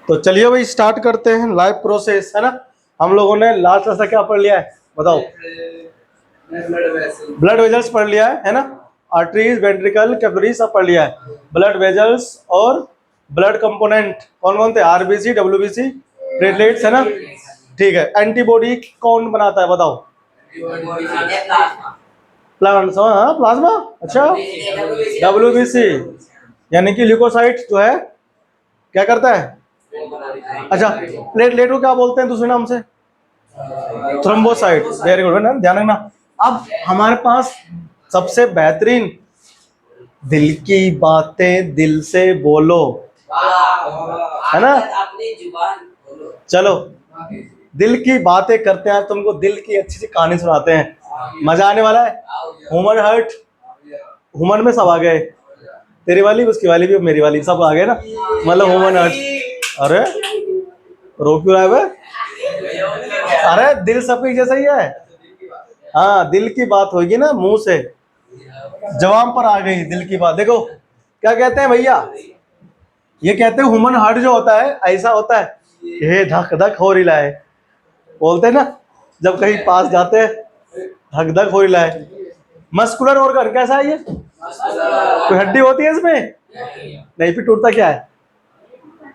तो चलिए भाई स्टार्ट करते हैं लाइव प्रोसेस, है ना। हम लोगों ने लास्ट क्लास क्या पढ़ लिया है बताओ? ब्लड वेजल्स पढ़ लिया है ना। आर्टरीज, वेंट्रिकल, कैपिलरी सब पढ़ लिया है। ब्लड वेजल्स और ब्लड कंपोनेंट कौन कौन थे? आरबीसी, डब्ल्यूबीसी, प्लेटलेट्स, है ना। ठीक है, एंटीबॉडी कौन बनाता है बताओ? प्लाज्मा। हाँ प्लाज्मा, अच्छा। डब्ल्यूबीसी यानी कि ल्यूकोसाइट जो है क्या करता है? अच्छा, प्लेटलेट को क्या बोलते हैं दूसरे नाम से? थ्रोम्बोसाइट। वेरी गुड, ना ध्यान रखना। अब हमारे पास सबसे बेहतरीन दिल की बातें दिल से बोलो, है ना। अपनी जुबान बोलो। चलो दिल की बातें करते हैं, तुमको दिल की अच्छी सी कहानी सुनाते हैं, मजा आने वाला है। ह्यूमन हार्ट, ह्यूमन में सब आ गए, तेरी वाली, उसकी वाली भी, मेरी वाली, सब आ गए ना, मतलब ह्यूमन हार्ट। अरे रो क्यों रहा है? अरे दिल सबकी जैसा ही है। हाँ दिल की बात होगी ना, मुंह से जवाब पर आ गई दिल की बात। देखो क्या कहते हैं भैया, ये कहते हैं ह्यूमन हार्ट जो होता है ऐसा होता है, ये धक धक हो रहा है, बोलते हैं ना जब कहीं पास जाते हैं, धक धक हो रहा है। मस्कुलर ऑर्गन कैसा है ये? कोई हड्डी होती है इसमें? नहीं, फिर टूटता क्या है?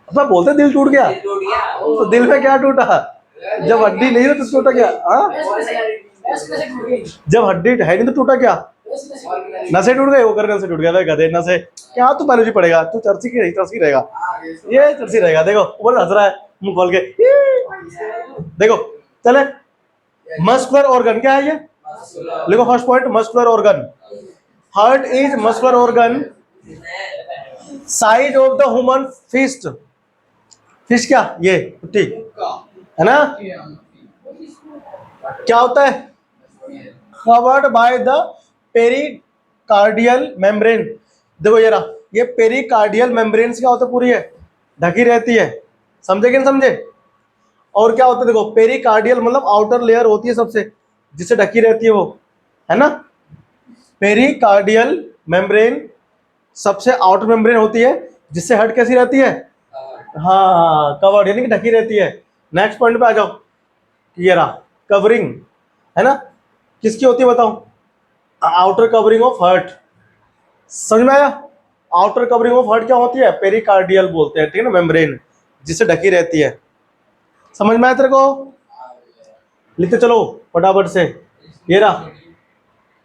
अब बोलते हैं दिल टूट गया, तो दिल में क्या टूटा? जब हड्डी नहीं है तो टूटा क्या? जब हड्डी है नहीं तो टूटा क्या? नसें टूट गए, वो करने से टूट गया। गधे नसें क्या? तू बायोलॉजी पढ़ेगा, तू चर्ची की चर्ची रहेगा, ये चर्ची रहेगा। देखो ऊपर हंस रहा है मुंह खोल के, देखो चले। मस्कुलर ऑर्गन क्या है ये? लिखो first point, muscular organ. Heart is muscular organ, size of the human fist. Fist क्या? ये ठीक है ना। क्या होता है? Covered by the pericardial membrane. देखो ये रहा, ये पेरिकार्डियल मेम्ब्रेन क्या होता है? पूरी है, ढकी रहती है, समझे कि नहीं समझे? और क्या होता है? देखो पेरिकार्डियल मतलब आउटर लेयर होती है सबसे, जिससे ढकी रहती है वो, है ना। पेरिकार्डियल मेम्ब्रेन सबसे आउटर मेम्ब्रेन होती है, जिससे हट कैसी रहती है? हाँ कवर्ड यानी कि ढकी रहती है। नेक्स्ट पॉइंट पे आ जाओ, ये रहा कवरिंग, है ना। किसकी होती है बताओ? Outer covering of heart. समझ में आया? आउटर कवरिंग ऑफ हार्ट क्या होती है? पेरिकार्डियल बोलते हैं, ठीक है ना, मेम्ब्रेन जिससे ढकी रहती है। समझ में आया तेरे को? लिखते चलो फटाफट से। ये रहा,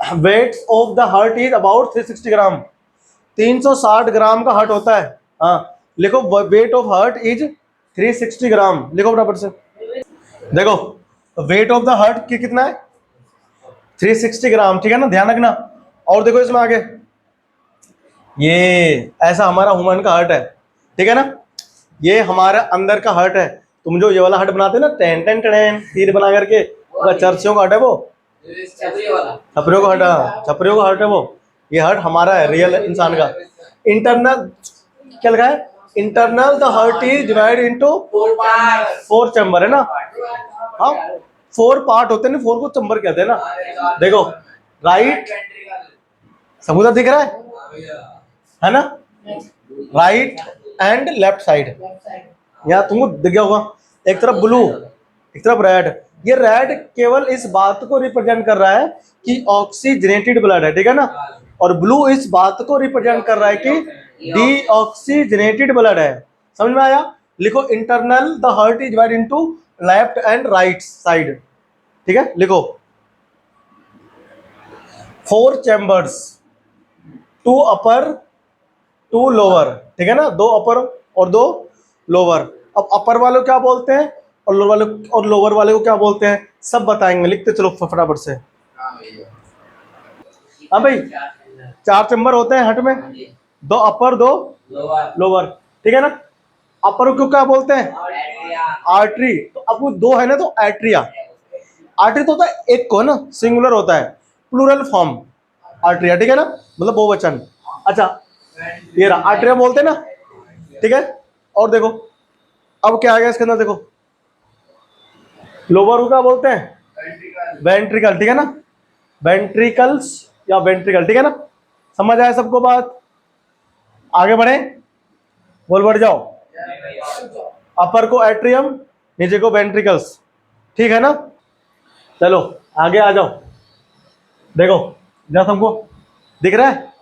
weight of the heart is about 360 ग्राम। 360 ग्राम का हार्ट होता है। हाँ लिखो, वेट ऑफ हार्ट इज 360 ग्राम, लिखो फटाफट से। देखो वेट ऑफ द हार्ट की कितना है? 360 ग्राम, ठीक है ना, ध्यान रखना। और देखो इसमें आगे, ये ऐसा हमारा ह्यूमन का हार्ट है, ठीक है ना। ये हमारा अंदर का हार्ट है। तुम जो ये वाला हार्ट बनाते ना, टेन टेन टेन तीर बना करके, चर्चियों का हार्ट है वो, छपरियों का हार्ट, छपरियों का हार्ट है वो। ये हार्ट हमारा है, रियल इंसान का। इंटरनल क्या लगा है? Internal the heart is divide into 4 chamber, है ना। हाँ 4 पार्ट होते हैं ना, 4 को चैम्बर कहते हैं ना। देखो राइट, सबूत दिख रहा है ना, राइट एंड लेफ्ट साइड। यहाँ तुमको दिख गया होगा, एक तरफ ब्लू एक तरफ रेड। ये रेड केवल इस बात को रिप्रेजेंट कर रहा है कि ऑक्सीजनेटेड ब्लड है, ठीक है ना। और ब्लू इस बात को रिप्रेजेंट कर रहा है कि डीऑक्सीजनेटेड ब्लड है। समझ में आया? लिखो internal the heart is divided into left and right side, ठीक है। लिखो 4 चैम्बर्स, 2 अपर 2 लोअर, ठीक है ना, 2 अपर और 2 लोअर। अब अपर वाले को क्या बोलते हैं और लोअर वाले को क्या बोलते हैं, सब बताएंगे। लिखते चलो फटाफट से। हाँ भाई 4 चैम्बर होते हैं हार्ट में, 2 अपर 2 लोअर, ठीक है ना। अपर को क्या बोलते हैं? आर्टरी। तो अब वो 2 है ना, तो आर्टरिया। आर्टरी तो होता है एक को, है ना, सिंगुलर होता है, प्लूरल फॉर्म आर्टरिया, ठीक है ना, मतलब बहुवचन। अच्छा ये रहा आर्टरिया बोलते हैं ना, ठीक है। और देखो अब क्या आ गया इसके अंदर, देखो लोअर को क्या बोलते हैं? वेंट्रिकल, ठीक है ना, वेंट्रिकल्स या वेंट्रिकल, ठीक है ना। समझ आया सबको बात? आगे बढ़े, बोल बढ़ जाओ। अपर को एट्रियम, नीचे को वेंट्रिकल्स, ठीक है ना। चलो आगे आ जाओ, देखो जरा तुमको दिख रहा है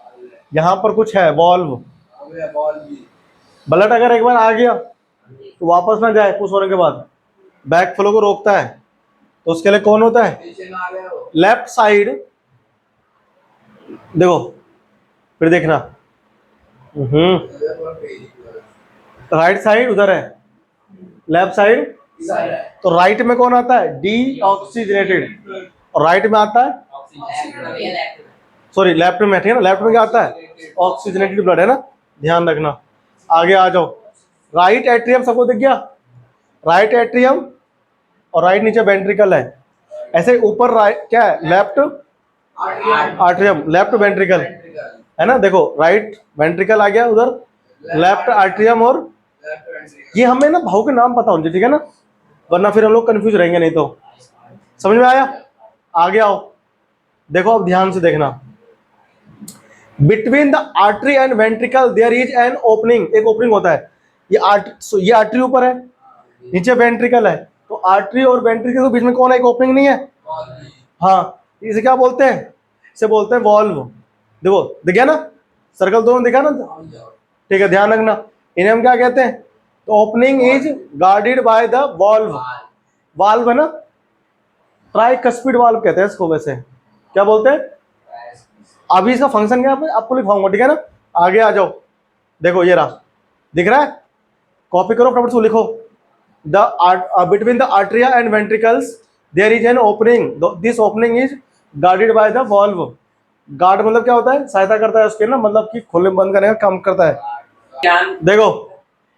यहाँ पर कुछ है वॉल्व। ब्लड अगर एक बार आ गया तो वापस ना जाए पुश होने के बाद, बैक फ्लो को रोकता है, तो उसके लिए कौन होता है, लेफ्ट साइड। देखो फिर देखना, राइट साइड उधर है, लेफ्ट साइड, तो राइट में कौन आता है, डी ऑक्सीजनेटेड, और राइट में आता है, सॉरी लेफ्ट में, ठीक है ना, लेफ्ट में क्या आता है, ऑक्सीजनेटेड ब्लड, है ना, ध्यान रखना। आगे आ जाओ, राइट एट्रियम सबको दिख गया, राइट एट्रियम और राइट नीचे वेंट्रिकल है, ऐसे ऊपर राइट क्या है, लेफ्ट आर्ट्रियम, लेफ्ट वेंट्रिकल, है ना। देखो राइट वेंट्रिकल आ गया उधर, लेफ्ट आर्ट्रियम, और ये हमें ना भाव के नाम पता होंगे, ठीक है ना, वरना फिर हम लोग कंफ्यूज रहेंगे नहीं तो। समझ में आया, आगे आओ, देखो अब ध्यान से देखना, between the artery and ventricle there is an opening, एक ओपनिंग होता है, ये आर्टरी ऊपर है, नीचे वेंट्रिकल है, तो आर्टरी और वेंट्रिकल के बीच में कौन है, एक ओपनिंग नहीं है, हाँ, इसे क्या बोलते हैं, इसे बोलते हैं वॉल्व। देखो दिख गया ना, सर्कल दोनों दिखा ना, ठीक है, ध्यान रखना, इन्हें हम क्या कहते हैं, तो opening is guarded by the valve, valve है ना, ट्राइकस्पिड वाल्व कहते हैं इसको, वैसे क्या बोलते हैं, अभी इसका फंक्शन क्या है आपको लिखाऊंगा, ठीक है ना। आगे आ जाओ, देखो ये रहा, दिख रहा है, कॉपी करो फटाफट से लिखो, the between the atria and ventricles there is an opening, this opening is guarded by the valve. Guard मतलब क्या होता है, सहायता करता है उसके ना, मतलब कि खोलने बंद करने का काम करता है। देखो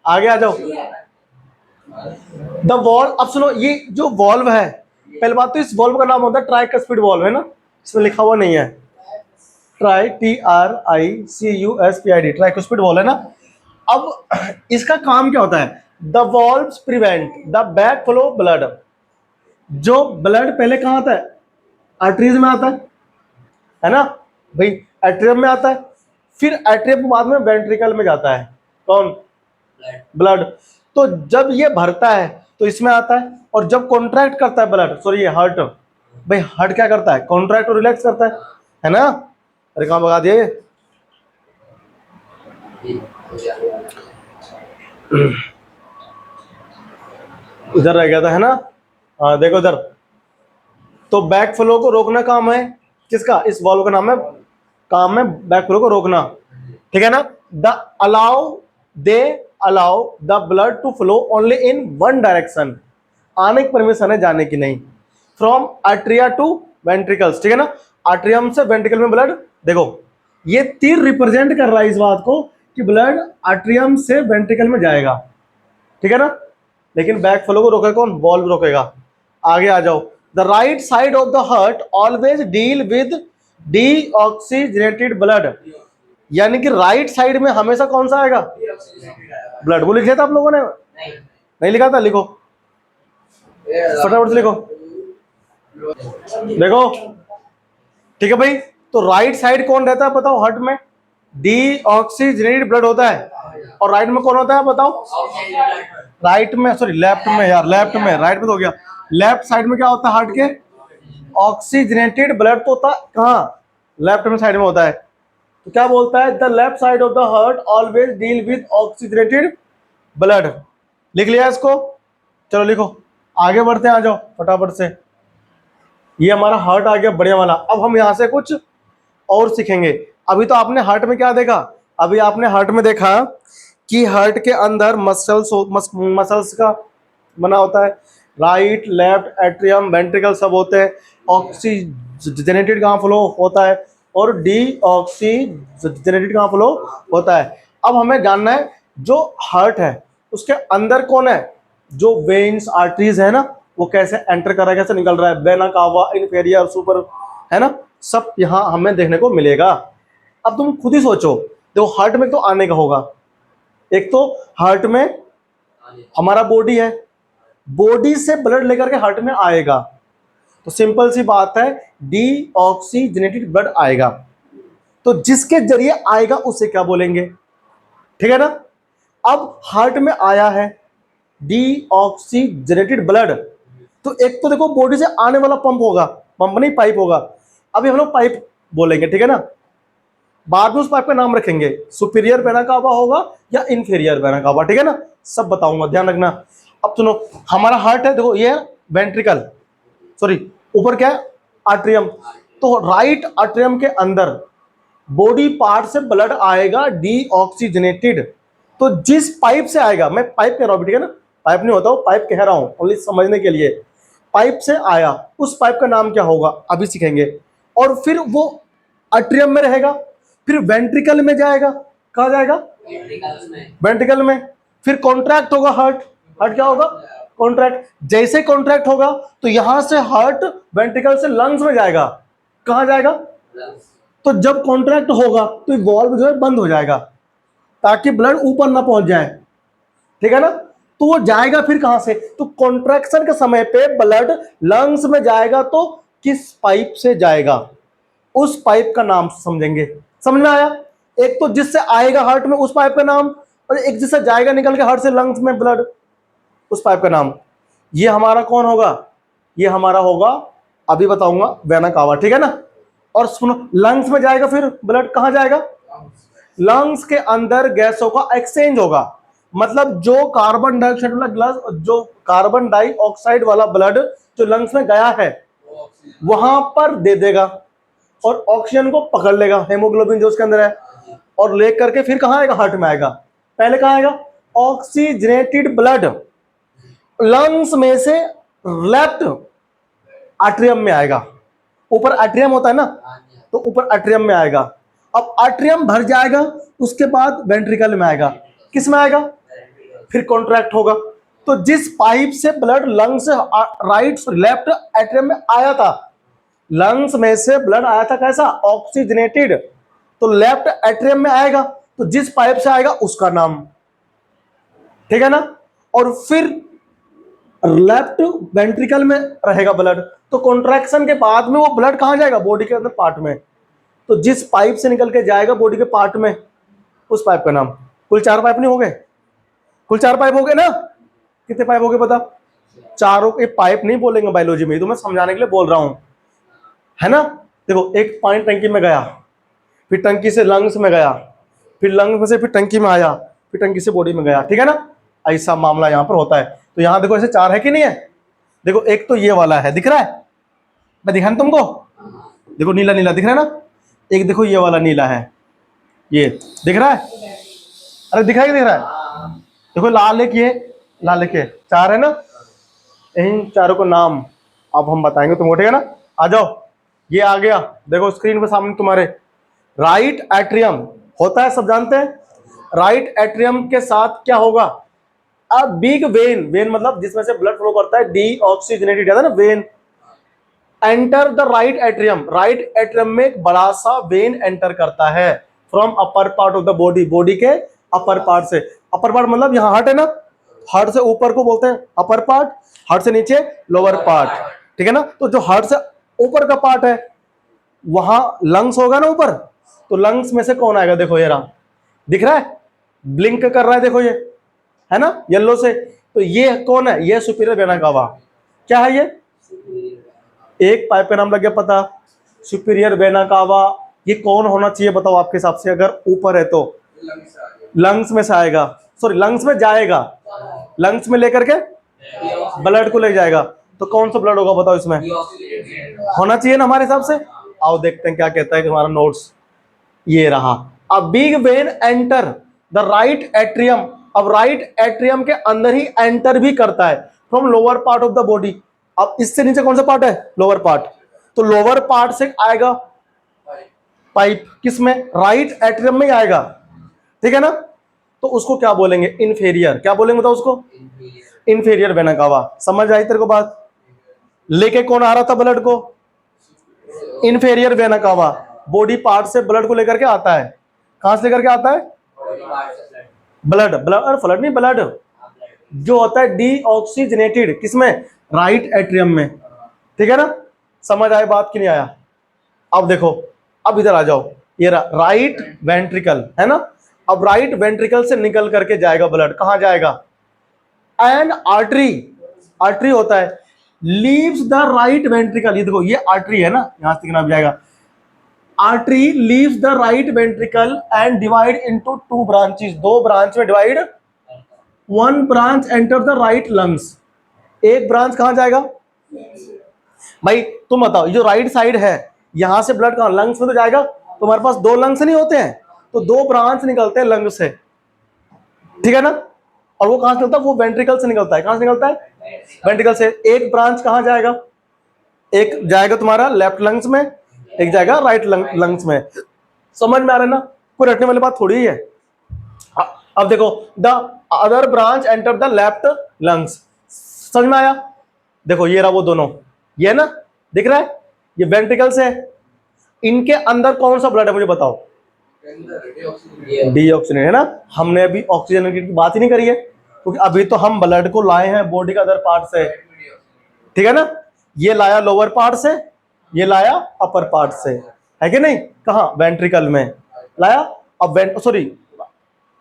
आगे आ जाओ, द वॉल्व, अब सुनो, ये जो वॉल्व है, पहले बात तो इस वॉल्व का नाम होता है ट्राइकस्पिड वॉल्व, है ना, इसमें लिखा हुआ नहीं है, ट्राई TRICUSPID, ट्राइकस्पिड वॉल्व है ना। अब इसका काम क्या होता है, the valves prevent the back flow blood, जो ब्लड पहले कहाँ आता है, आर्टरीज में आता है ना भाई, एट्रियम में आता है, फिर एट्रियम के बाद में वेंट्रिकल में जाता है, कौन, ब्लड। तो जब ये भरता है तो इसमें आता है, और जब कॉन्ट्रैक्ट करता है ब्लड, सॉरी ये हार्ट, भाई हार्ट क्या करता है, कॉन्ट्रैक्ट और रिलैक्स करता है ना। अरे कहाँ भगा दिए, इधर रह गया था, है ना, हाँ देखो इधर, तो बैक फ्लो को रोकना काम है किसका, इस वॉल्व का नाम है, काम है बैक फ्लो को रोकना, ठीक है ना। The they allow the blood to flow only in one direction, आने की परमिशन है, जाने की नहीं, फ्रॉम आर्ट्रिया टू वेंट्रिकल्स, ठीक है ना, आर्ट्रियम से वेंट्रिकल में ब्लड। देखो ये तीर रिप्रेजेंट कर रहा है इस बात को कि ब्लड आर्ट्रियम से वेंट्रिकल में जाएगा, ठीक है ना, लेकिन बैक फ्लो को रोकेगा कौन, वॉल्व रोकेगा। आगे आ जाओ, the right side of the heart always deal with deoxygenated blood, यानी कि राइट साइड में हमेशा कौन सा आएगा, ब्लड। वो लिख लिया था आप लोगों ने, नहीं लिखा था, लिखो फटाफट से लिखो, देखो ठीक है भाई। तो राइट साइड कौन रहता है बताओ, हार्ट में डीऑक्सीजनेटेड ब्लड होता है, और राइट में कौन होता है बताओ, राइट में, सॉरी लेफ्ट में यार, लेफ्ट में, राइट में तो हो गया, लेफ्ट साइड में क्या होता है हार्ट के, ऑक्सीजनेटेड ब्लड तो होता कहाँ, लेफ्ट में साइड में होता है। तो क्या बोलता है, the left side of the heart always deal with oxygenated blood, लिख लिया इसको, चलो लिखो, आगे बढ़ते हैं, आ जाओ फटाफट से। ये हमारा हार्ट आ गया बढ़िया वाला, अब हम यहाँ से कुछ और सीखेंगे। अभी तो आपने हार्ट में क्या देखा, अभी आपने हार्ट में देखा कि हार्ट के अंदर मसल्स का बना होता है, राइट लेफ्ट एट्रियम वेंट्रिकल सब होते हैं, ऑक्सीजनेटेड कहाँ फ्लो होता है, और डीऑक्सीजनेटेड कहाँ फ्लो होता है। अब हमें जानना है जो हार्ट है उसके अंदर कौन है, जो वेन्स आर्टरीज है ना, वो कैसे एंटर कर रहा है, कैसे निकल रहा है, वेना कावा इन्फेरियर सुपर, है ना, सब यहाँ हमें देखने को मिलेगा। अब तुम खुद ही सोचो, देखो हार्ट में तो आने का होगा, एक तो हार्ट में हमारा बॉडी है, बॉडी से ब्लड लेकर के हार्ट में आएगा, तो सिंपल सी बात है डीऑक्सीजनेटेड ब्लड आएगा, तो जिसके जरिए आएगा उसे क्या बोलेंगे, ठीक है ना। अब हार्ट में आया है, डीऑक्सीजनेटेड ब्लड। तो एक तो देखो बॉडी से आने वाला पंप होगा, पंप नहीं पाइप होगा, अभी हम लोग पाइप बोलेंगे, ठीक है ना, बाद में उस पाइप का नाम रखेंगे, सुपीरियर वेना कावा होगा या इंफीरियर वेना कावा, ठीक है ना, सब बताऊंगा, ध्यान रखना। अब सुनो, हमारा हार्ट है, देखो ये है वेंट्रिकल, सॉरी ऊपर क्या है, आर्ट्रियम। तो राइट आर्ट्रियम के अंदर बॉडी पार्ट से ब्लड आएगा डीऑक्सीजनेटेड। तो जिस पाइप से आएगा, मैं पाइप कह रहा हूं, ठीक है ना, पाइप नहीं होता, वो पाइप कह रहा हूं ओनली समझने के लिए, पाइप से आया, उस पाइप का नाम क्या होगा अभी सीखेंगे। और फिर वो आर्ट्रियम में रहेगा, फिर वेंट्रिकल में जाएगा, कहा जाएगा, वेंट्रिकल में, फिर कॉन्ट्रैक्ट होगा हार्ट, हार्ट क्या होगा, कॉन्ट्रैक्ट। जैसे कॉन्ट्रैक्ट होगा तो यहां से हार्ट वेंट्रिकल से लंग्स में जाएगा, कहा जाएगा, तो जब कॉन्ट्रैक्ट होगा तो वॉल्व जो है बंद हो जाएगा ताकि ब्लड ऊपर ना पहुंच जाए, ठीक है ना। तो वो जाएगा फिर कहां से, तो कॉन्ट्रैक्शन के समय पे ब्लड लंग्स में जाएगा, तो किस पाइप से जाएगा, उस पाइप का नाम समझेंगे, समझ में आया। एक तो जिससे आएगा हार्ट में उस पाइप का नाम, और एक जिससे जाएगा निकल के हार्ट से लंग्स में ब्लड, उस पाइप का नाम। ये हमारा कौन होगा, ये हमारा होगा, अभी बताऊंगा, वेना कावा, ठीक है ना। और सुनो, लंग्स में जाएगा फिर ब्लड, कहां जाएगा, लंग्स के अंदर गैसों का एक्सचेंज होगा, मतलब जो कार्बन डाइऑक्साइड वाला ग्लास, जो कार्बन डाइऑक्साइड वाला ब्लड जो लंग्स में गया है वहां पर दे देगा और ऑक्सीजन को पकड़ लेगा, हेमोग्लोबिन जो उसके अंदर है, और ले करके फिर कहां आएगा, हार्ट में आएगा। पहले कहां आएगा, ऑक्सीजनेटेड ब्लड लंग्स में से लेफ्ट आर्ट्रियम में आएगा, ऊपर आर्ट्रियम होता है ना, तो ऊपर आर्ट्रियम में आएगा। अब आर्ट्रियम भर जाएगा, उसके बाद वेंट्रिकल में आएगा, किस में आएगा, फिर कॉन्ट्रैक्ट होगा। तो जिस पाइप से ब्लड लंग्स से राइट लेफ्ट आर्ट्रियम में आया था, लंग्स में से ब्लड आया था कैसा, ऑक्सीजनेटेड, तो लेफ्ट एट्रियम में आएगा, तो जिस पाइप से आएगा उसका नाम, ठीक है ना। और फिर लेफ्ट वेंट्रिकल में रहेगा ब्लड, तो कॉन्ट्रैक्शन के बाद में वो ब्लड कहां जाएगा, बॉडी के अंदर पार्ट में, तो जिस पाइप से निकल के जाएगा बॉडी के पार्ट में, उस पाइप का नाम। कुल 4 पाइप नहीं हो गए, कुल 4 पाइप हो गए ना, कितने पाइप हो गए पता, चारों के पाइप नहीं बोलेंगे बायोलॉजी में, तो मैं समझाने के लिए बोल रहा हूं, है ना। देखो, एक पानी टंकी में गया, फिर टंकी से लंग्स में गया, फिर लंग्स में से फिर टंकी में आया, फिर टंकी से बॉडी में गया, ठीक है ना, ऐसा मामला यहां पर होता है। तो यहां देखो ऐसे 4 है कि नहीं है, देखो एक तो ये वाला है, दिख रहा है, मैं दिखा तुमको, देखो नीला नीला दिख रहा है ना, एक देखो ये वाला नीला है, ये दिख रहा है, अरे दिख रहा है, देखो लाल एक, ये लाल एक, 4 है ना। इन चारों को नाम अब हम बताएंगे तुमको, ठीक है ना। आ जाओ, ये आ गया, देखो स्क्रीन पे सामने तुम्हारे, राइट एट्रियम होता है, सब जानते हैं। राइट एट्रियम के साथ क्या होगा, अ बिग वेन, वेन मतलब जिसमें से ब्लड फ्लो करता है, डीऑक्सीजनेटेड है ना when, enter the right atrium, right atrium में एक बड़ा सा वेन एंटर करता है from upper part of the body, body के अपर पार्ट से, अपर पार्ट मतलब यहाँ हार्ट है ना, हार्ट से ऊपर को बोलते हैं अपर पार्ट, हार्ट से नीचे लोअर पार्ट, ठीक है ना। तो जो हार्ट से ऊपर का पार्ट है वहां लंग्स होगा ना ऊपर, तो लंग्स में से कौन आएगा, देखो ये रहा, दिख रहा है, ब्लिंक कर रहा है, देखो ये है ना येलो से, तो ये कौन है, ये सुपीरियर वेना कावा, क्या है ये, एक पाइप का नाम लग गया पता, सुपीरियर वेना कावा। ये कौन होना चाहिए बताओ आपके हिसाब से, अगर ऊपर है तो लंग्स में से आएगा, सॉरी लंग्स में जाएगा, लंग्स में लेकर के ब्लड को ले जाएगा, तो कौन सा ब्लड होगा बताओ इसमें, होना चाहिए ना हमारे हिसाब से। आओ देखते हैं क्या कहता है हमारा नोट्स, ये रहा, a big when enter the right atrium, अब राइट एट्रियम के अंदर ही एंटर भी करता है from lower part of the body. अब इससे नीचे कौन सा पार्ट है, लोअर पार्ट, तो लोअर पार्ट से आएगा पाइप, किसमें, राइट एट्रियम में आएगा, ठीक है ना। तो उसको क्या बोलेंगे, इंफेरियर, क्या बोलेंगे बताओ उसको, इंफेरियर वेना कावा। समझ आई तेरे को बात, लेके कौन आ रहा था ब्लड को, inferior vena cava, body part से ब्लड को लेकर के आता है, कहां से लेकर के आता है, ब्लड, ब्लड और फ्लड नहीं, ब्लड जो होता है डीऑक्सीजनेटेड, किसमें, राइट एट्रियम में, ठीक है ना। समझ आए बात कि नहीं आया। अब देखो, अब इधर आ जाओ, ये राइट वेंट्रिकल है ना, अब राइट वेंट्रिकल से निकल करके जाएगा ब्लड, कहां जाएगा, एंड आर्टरी, आर्टरी होता है, लीव्स द राइट वेंट्रिकल, ये देखो ये आर्टरी है ना, यहां से लिखना भी जाएगा, artery leaves the right ventricle and divide into two branches, दो ब्रांच में divide, one branch enter the right lungs, एक ब्रांच कहां जाएगा भाई तुम बताओ, ये जो राइट साइड है यहां से ब्लड कहां, लंग्स में तो जाएगा, तुम्हारे पास दो लंग्स नहीं होते हैं, तो दो ब्रांच निकलते हैं लंग से, ठीक है ना, और वो कहां से निकलता है, वो वेंट्रिकल से निकलता है, कहां से निकलता है, वेंट्रिकल से, एक ब्रांच कहां जाएगा, एक जाएगा तुम्हारा लेफ्ट लंग्स में, एक जाएगा राइट लंग्स में, समझ में आ रहा है ना, कोई रटने वाली बात थोड़ी है। अब देखो, the other branch enter the left lungs, समझ में आया, देखो ये रहा वो दोनों, ये ना दिख रहा है, ये वेंट्रिकल से है, इनके अंदर कौन सा ब्लड है मुझे बताओ, डीऑक्सीजनेटेड है ना, हमने अभी ऑक्सीजन की बात ही नहीं करी है, क्योंकि अभी तो हम ब्लड को लाए हैं बॉडी के अदर पार्ट से, ठीक है ना, ये लाया लोअर पार्ट से, ये लाया अपर पार्ट से, है कि नहीं, कहा वेंट्रिकल में लाया, अब सॉरी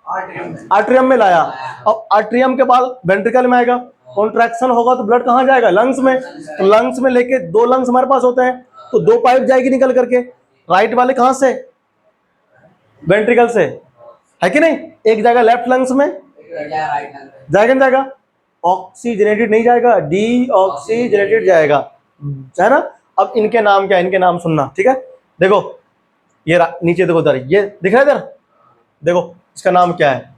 आर्ट्रियम में लाया, अब आर्ट्रियम के बाद वेंट्रिकल में आएगा, कॉन्ट्रैक्शन होगा तो ब्लड कहां जाएगा, लंग्स में, तो लंग्स में लेके, दो लंग्स हमारे पास होते हैं, तो दो पाइप जाएगी निकल करके, राइट वाले कहां से, वेंट्रिकल से, है कि नहीं, एक जाएगा लेफ्ट लंग्स में, जाएगा नहीं जाएगा, ऑक्सीजनेटेड नहीं जाएगा, डीऑक्सीजनेटेड जाएगा, है ना। अब इनके नाम क्या है, इनके नाम सुनना, ठीक है, देखो ये नीचे देखो इधर, ये दिख रहा है इधर, देखो इसका नाम क्या है,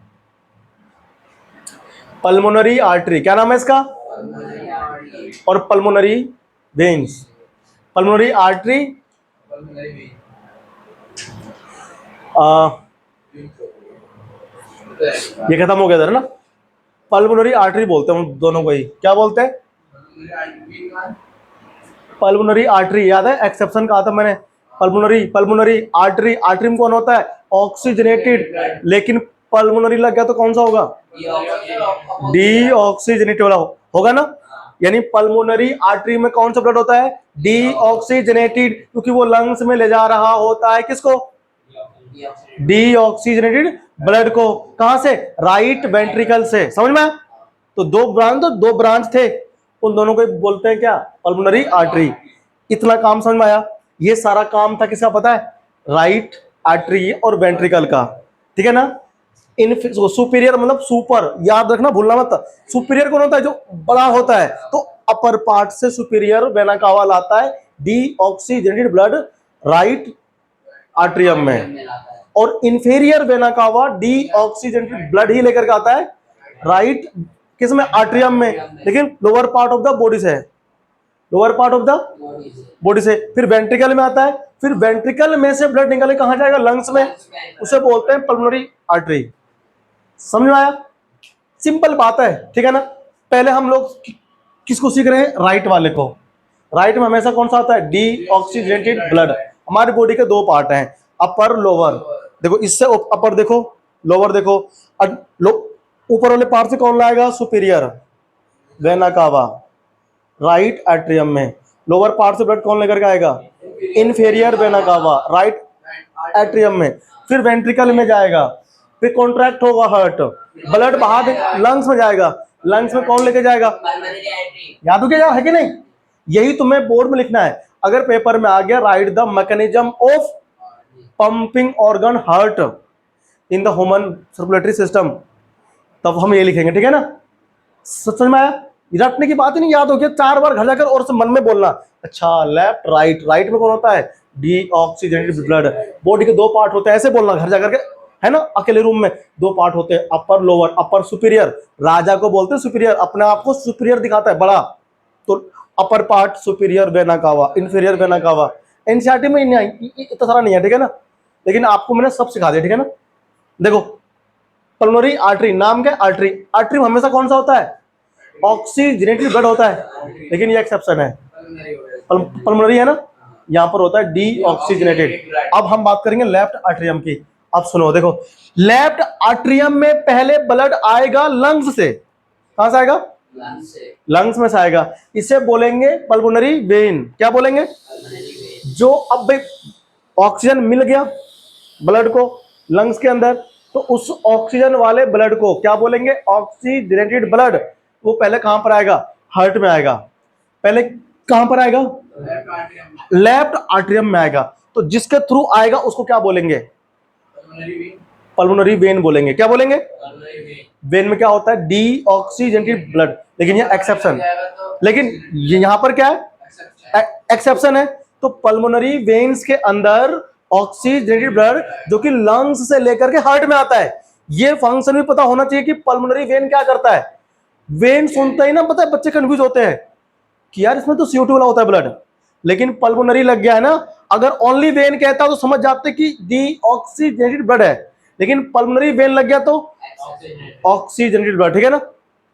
पल्मोनरी आर्टरी, क्या नाम है इसका, और पल्मोनरी वेन्स, पल्मोनरी आर्टरी, ये खत्म हो गया इधर ना, पल्मोनरी आर्टरी बोलते हैं दोनों को ही, क्या बोलते हैं, पल्मोनरी आर्टरी, याद है एक्सेप्शन कहा था मैंने, पल्मोनरी आर्टरी, आर्टरी में कौन होता है, ऑक्सीजनेटेड, लेकिन पल्मोनरी लग गया तो कौन सा होगा, डीऑक्सीजनेटेड वाला होगा ना, यानी पल्मोनरी आर्टरी में कौन सा ब्लड होता है, डीऑक्सीजनेटेड, क्योंकि वो लंग्स में ले जा रहा होता है किसको, डीऑक्सीजनेटेड ब्लड को, कहां से, राइट वेंट्रिकल से, समझ में, तो दो ब्रांच थे, उन दोनों को बोलते हैं क्या, पल्मोनरी आर्टरी, इतना काम समझ में आया, ये सारा काम था किसका पता है, राइट आर्टरी और वेंट्रिकल का, ठीक है ना, इन सुपीरियर मतलब सुपर, याद रखना भूलना मत, सुपीरियर कौन होता है, जो बड़ा होता है, तो अपर पार्ट से सुपीरियर वेना कावा लाता है डीऑक्सीजनेटेड ब्लड राइट आर्ट्रियम में, और inferior vena cava deoxygenated blood ही लेकर के आता है राइट किस में, आर्ट्रियम में, लेकिन lower part of the body से, lower part of the body से, फिर वेंट्रिकल में आता है, फिर वेंट्रिकल में से ब्लड निकल के कहां जाएगा, लंग्स में, उसे बोलते हैं पल्मोनरी आर्टरी, समझ में आया, सिंपल बात है, ठीक है ना। पहले हम लोग किसको सीख रहे हैं, राइट वाले को, राइट में हमेशा कौन सा आता है, डीऑक्सीजनेटेड ब्लड, हमारी बॉडी के दो पार्ट हैं, अपर लोअर, देखो इससे अपर देखो, लोअर देखो, ऊपर वाले पार्ट से कौन लाएगा, सुपीरियर वेना कावा राइट एट्रियम में, लोअर पार्ट से ब्लड कौन लेकर के आएगा, इंफीरियर वेना कावा राइट एट्रियम में, फिर वेंट्रिकल में जाएगा, फिर कॉन्ट्रैक्ट होगा हार्ट, ब्लड बाहर लंग्स में जाएगा, लंग्स में कौन लेके जाएगा, याद हो गया है कि नहीं, यही तुम्हें बोर्ड में लिखना है, अगर पेपर में आ गया right the mechanism of pumping organ heart in the human circulatory system, तब हम ये लिखेंगे, ठीक है ना, समझ में आया, रटने की बात ही नहीं, याद हो गया, 4 बार घर जाकर और मन में बोलना, अच्छा लेफ्ट राइट, राइट में कौन होता है, डीऑक्सीजनेटेड ब्लड, बॉडी के दो पार्ट होते हैं, ऐसे बोलना घर जाकर के, है ना, अकेले रूम में दो पार्ट होते हैं, अपर लोअर, अपर सुपीरियर, राजा को बोलते हैं सुपीरियर, अपने आप को सुपीरियर दिखाता है बड़ा, तो अपर पार्ट सुपीरियर वेना कावा, इंफीरियर वेना कावा, एनसीईआरटी में इतना सारा नहीं है, ठीक है ना, लेकिन आपको मैंने सब सिखा दिया, ठीक है ना। देखो पल्मोनरी आर्टरी, नाम क्या है, आर्टरी, आर्टरी में हमेशा कौन सा होता है, ऑक्सीजनेटेड ब्लड होता है, लेकिन ये एक्सेप्शन है, पल्मोनरी है ना, यहाँ पर होता है डीऑक्सीजनेटेड। अब हम बात करेंगे लेफ्ट आर्ट्रियम की, अब सुनो, देखो लेफ्ट आर्ट्रियम में पहले ब्लड आएगा लंग्स से, कहां से आएगा, लंग्स में से आएगा, इसे बोलेंगे पल्मोनरी वेन, क्या बोलेंगे, जो अब ऑक्सीजन मिल गया ब्लड को लंग्स के अंदर, तो उस ऑक्सीजन वाले ब्लड को क्या बोलेंगे, ऑक्सीजनेटेड ब्लड, वो पहले कहां पर आएगा, हार्ट में आएगा, पहले कहां पर आएगा, लेफ्ट आर्टरियम में आएगा। तो जिसके थ्रू आएगा उसको क्या बोलेंगे, पल्मोनरी वेन बोलेंगे। क्या बोलेंगे, वेन में क्या होता है, डी ऑक्सीजनेटेड ब्लड, लेकिन ये एक्सेप्शन, लेकिन यहां पर क्या है, एक्सेप्शन है। तो पल्मोनरी वेन्स के अंदर ऑक्सीजनेटेड ब्लड जो कि लंग्स से लेकर के हार्ट में आता है, ये फंक्शन भी पता होना चाहिए कि पल्मोनरी वेन क्या करता है। वेन सुनते ही ना, पता है बच्चे कंफ्यूज होते हैं कि यार इसमें तो CO2 वाला होता है ब्लड, लेकिन पल्मोनरी लग गया है ना। अगर ओनली वेन कहता तो समझ जाते कि डी ऑक्सीजनेटेड ब्लड है, लेकिन पल्मोनरी वेन लग गया तो ऑक्सीजनेटेड ब्लड, ठीक है ना।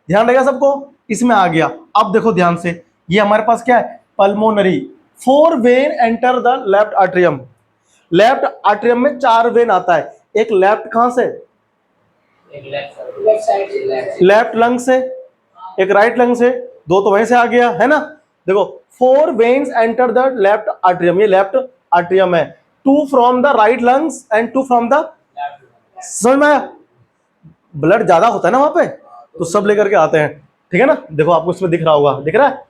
ध्यान रहेगा सबको, इसमें आ गया। अब देखो ध्यान से, ये हमारे पास क्या है, pulmonary. 4 when enter the left atrium. Left atrium में 4 वेन आता है। एक लेफ्ट कहां से, लेफ्ट लंग से, एक राइट लंग से, 2 तो वहीं से आ गया है ना। देखो 4 veins enter the left atrium, ये लेफ्ट आर्टरियम है। 2 from the right lungs and 2 from the, समझ में आया, ब्लड ज्यादा होता है ना वहां पे, तो सब लेकर के आते हैं, ठीक है ना। देखो आपको इसमें दिख रहा होगा, दिख रहा है,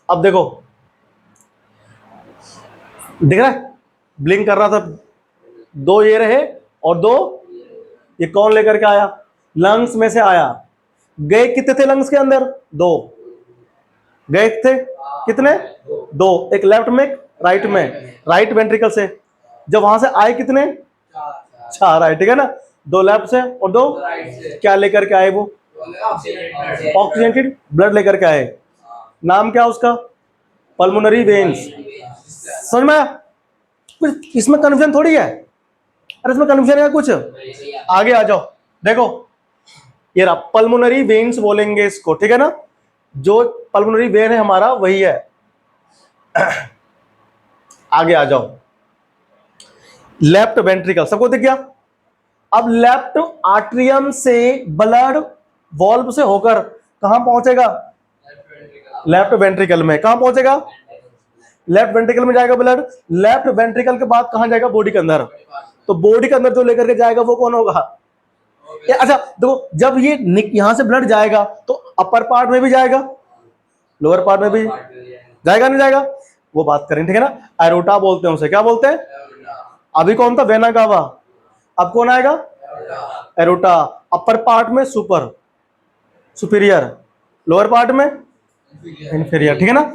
अब देखो दिख रहा है, ब्लिंक कर रहा था, 2 ये रहे और 2 ये कौन लेकर के आया, लंग्स में से आया। गए कितने थे लंग्स के अंदर, 2 गए थे, कितने, 2, एक लेफ्ट में एक राइट में, राइट वेंट्रिकल से। जब वहां से आए कितने, 4 आए, ठीक है ना, 2 लेफ्ट से और 2 क्या लेकर के आए, वो ऑक्सीजनेटेड ब्लड लेकर के आए। नाम क्या उसका, पल्मोनरी वेन्स। समझ में आया, कुछ इसमें कन्फ्यूजन थोड़ी है, अरे इसमें कन्फ्यूजन है कुछ, आगे आ जाओ। देखो ये रहा पल्मोनरी वेन्स बोलेंगे इसको, ठीक है ना। जो पल्मोनरी वेन है हमारा वही है। आगे आ जाओ, लेफ्ट वेंट्रिकल सबको दिख गया। अब लेफ्ट आर्टरियम से ब्लड वॉल्व से होकर कहां पहुंचेगा, लेफ्ट वेंट्रिकल में। कहां पहुंचेगा, लेफ्ट वेंट्रिकल में जाएगा ब्लड। लेफ्ट वेंट्रिकल के बाद कहां जाएगा, बॉडी के अंदर। तो बॉडी के अंदर जो लेकर के जाएगा वो कौन होगा, अच्छा देखो, जब ये यहां से ब्लड जाएगा तो अपर पार्ट में भी जाएगा, लोअर पार्ट में भी जाएगा, नहीं जाएगा, वो बात करें, ठीक है ना। एरोटा बोलते हैं उसे, क्या बोलते हैं, अभी कौन था, वेना कावा, अब कौन आएगा, एरोटा। अपर पार्ट में सुपर, सुपीरियर, लोअर पार्ट में इंफीरियर, ठीक है ना।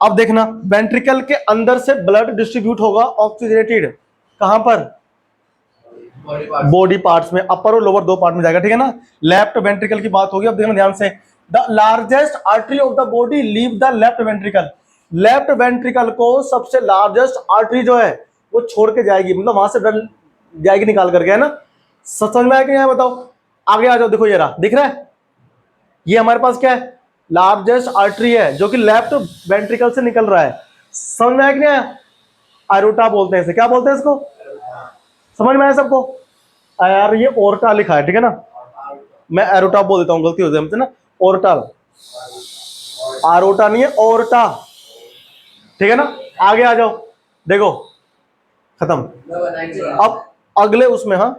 अब देखना, वेंट्रिकल के अंदर से ब्लड डिस्ट्रीब्यूट होगा ऑक्सीजनेटेड, कहां पर, बॉडी पार्ट्स में, अपर और लोअर 2 पार्ट में जाएगा, ठीक है ना। लेफ्ट वेंट्रिकल की बात होगी। अब देखना ध्यान से, the largest artery of the body leave the left ventricle. Left ventricle को सबसे लार्जेस्ट आर्टरी जो है वो छोड़ के जाएगी, मतलब वहां से ब्लड जाएगी निकाल करके, है ना। समझ में आया कि नहीं, बताओ। आगे आ जाओ, देखो ये रहा, दिख रहा है, ये हमारे पास क्या है, लार्जेस्ट आर्टरी है जो कि लेफ्ट वेंट्रिकल से निकल रहा है। समझ में आया कि नहीं आया, एरोटा बोलते हैं इसे, क्या बोलते हैं इसको, समझ में आया सबको। यार ये ओर्टा लिखा है, ठीक है ना, मैं एरोटा बोल देता हूँ, गलती हो जाए ना, ओर्टा, आरोटा नहीं है, ओर्टा, ठीक है ना। आगे आ जाओ, देखो खत्म। अब अगले उसमें, हाँ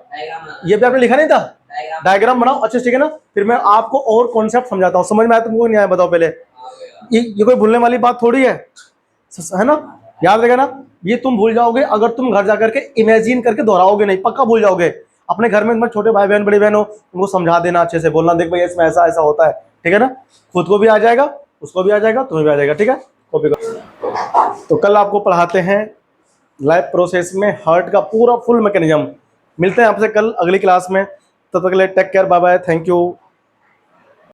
ये भी आपने लिखा नहीं था, डायग्राम बनाओ अच्छे, ठीक है ना। फिर मैं आपको और कॉन्सेप्ट समझाता हूँ, समझ में आया तुमको नहीं आया, बताओ पहले। ये कोई भूलने वाली बात थोड़ी है ना, याद रहेगा ना। ये तुम भूल जाओगे अगर तुम घर जाकर के इमेजिन करके दोहराओगे नहीं, पक्का भूल जाओगे। अपने घर में छोटे भाई बहन बड़ी बहन हो, उनको समझा देना अच्छे से, बोलना देख भाई इसमें ऐसा ऐसा होता है, ठीक है ना। खुद को भी आ जाएगा, उसको भी आ जाएगा, तुम्हें भी आ जाएगा, ठीक है। कॉपी करो। तो कल आपको पढ़ाते हैं लाइफ प्रोसेस में हार्ट का पूरा फुल मैकेनिज्म। मिलते हैं आपसे कल अगली क्लास में, तब तक के लिए take care, bye bye, thank you.